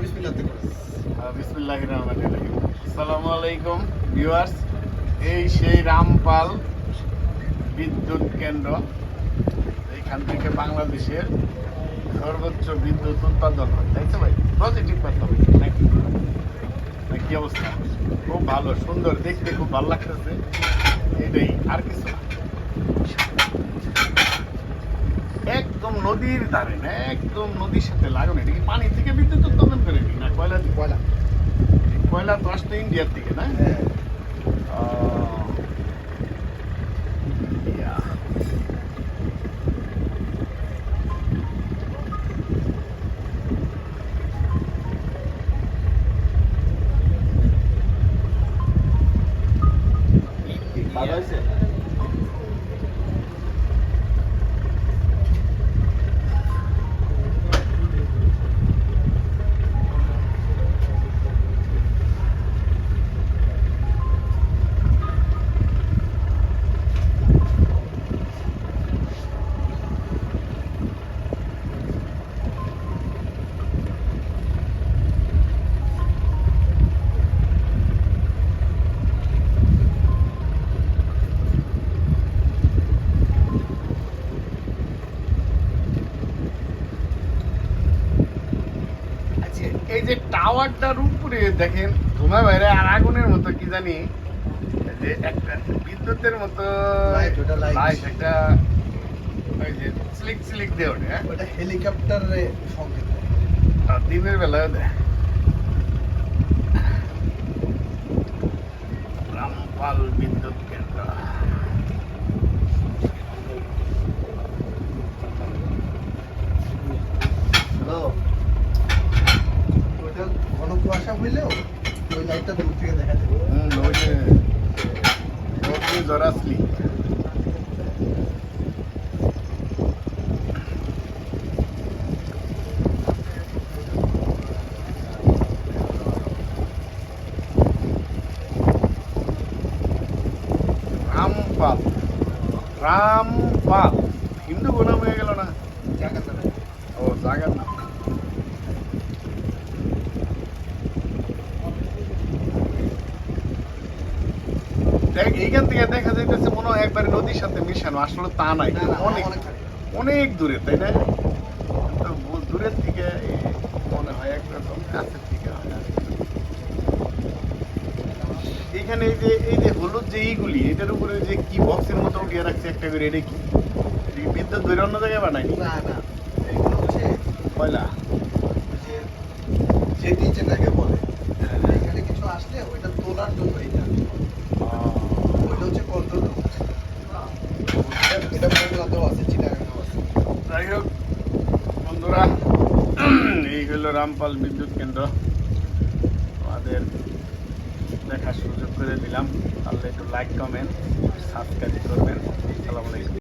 বিসমিল্লাহির রহমানির রহিম। আসসালামু আলাইকুম ভিউয়ার্স। এই সেই রামপাল বিদ্যুৎ কেন্দ্র। এইখান থেকে বাংলাদেশের সর্বোচ্চ বিদ্যুৎ উৎপাদন হয়, তাই তো ভাই? পজিটিভ কথা নাকি? কি অবস্থা? খুব ভালো, সুন্দর, দেখতে খুব ভালো লাগতেছে। এটাই, আর কিছু না। একদম নদীর ধারে না, একদম নদীর সাথে লাগানো। এটা কি পানি থেকে বিদ্যুৎ উৎপাদন করে নি না কয়লা থেকে? কয়লা তো আসতো ইন্ডিয়ার থেকে, না? ইয়া। ভালো হয়েছে। এই যে টাওয়ারটার উপরে দেখেন ধোঁয়া বাইরে আর আগুনের মতো কি জানি, যে একটা বিদ্যুতের মতো লাইট, একটা ওই যে স্লিক স্লিক দিয়ে ওঠে। হ্যাঁ, ওটা হেলিকপ্টারে সংকেত। আর দিনের বেলায় দেয়। রামপাল বিদ্যুৎ কেন্দ্র। হ্যালো, ওটা ঘন কুয়াশা হইলেও ওই লাইটটা দূর থেকে দেখা যাবে। ওই যে জরাসলি। রামপাল, রামপাল হিন্দু গোনাম হয়ে গেল না? জায়গাটা না। ও, জায়গার নাম। দেখ, এইখান থেকে দেখা যাইতেছে মনে হয় একবারে নদীর সাথে মিশানো, আসলে তা নাই, না, না, অনেক অনেক খারাপ। অনেক দূরে, তাই না? তো দূরের থেকে মনে হয় একরকম, কাছের থেকে হয় না। এখানে এই যে হলুদ যে এইগুলি, এটার উপরে যে কি বক্সের মতো উঠিয়ে রাখছে একটা করে, এটা কি? এটা কি বিদ্যুৎ ধরে অন্য জায়গায় বানায়নি? না, না, এগুলো হচ্ছে কয়লা। ওই যে জেটি যেটাকে বলে। এখানে কিছু আসলে ওইটা তোলার জন্য এটা। ওইটা হচ্ছে কন্ট্রোল রুম। এটা বগুড়াতেও আছে, চিটাগাংয়েও আছে। যাই হোক বন্ধুরা, এই হলো রামপাল বিদ্যুৎ কেন্দ্র। আমাদের দেখার সুযোগ করে দিলাম। তাহলে একটু লাইক, কমেন্ট, সাবস্ক্রাইব করবেন। আসসালামু আলাইকুম।